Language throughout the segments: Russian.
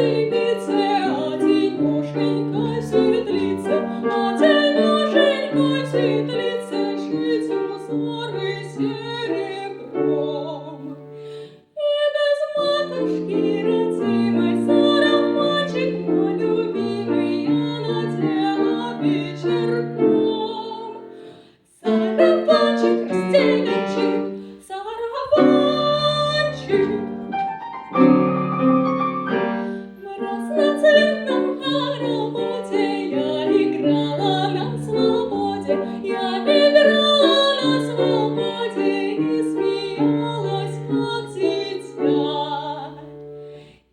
сипется, а денеженька светлится, а денеженька светлится, жить узоры серебром. И без матушки родимой сарафанчик мой любимый я надела вечерком. Сарафанчик, расстеленчик, сарафанчик. В разноцветном хороводе я играла на свободе, я играла на свободе и смеялась, как дитя.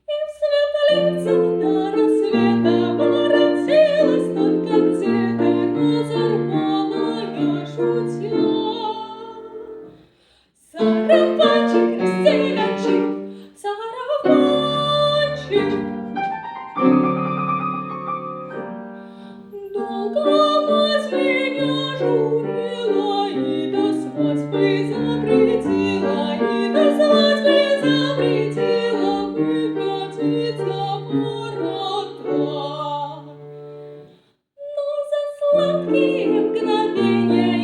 И в светлицу до рассвета воротилась, только где-то разорвала я шутя. Сарафанчик, расстеленчик, сарафанчик. Долго мать меня журила и до свадьбы запретила, и до свадьбы запретила выходить за ворота. Но за сладкие мгновения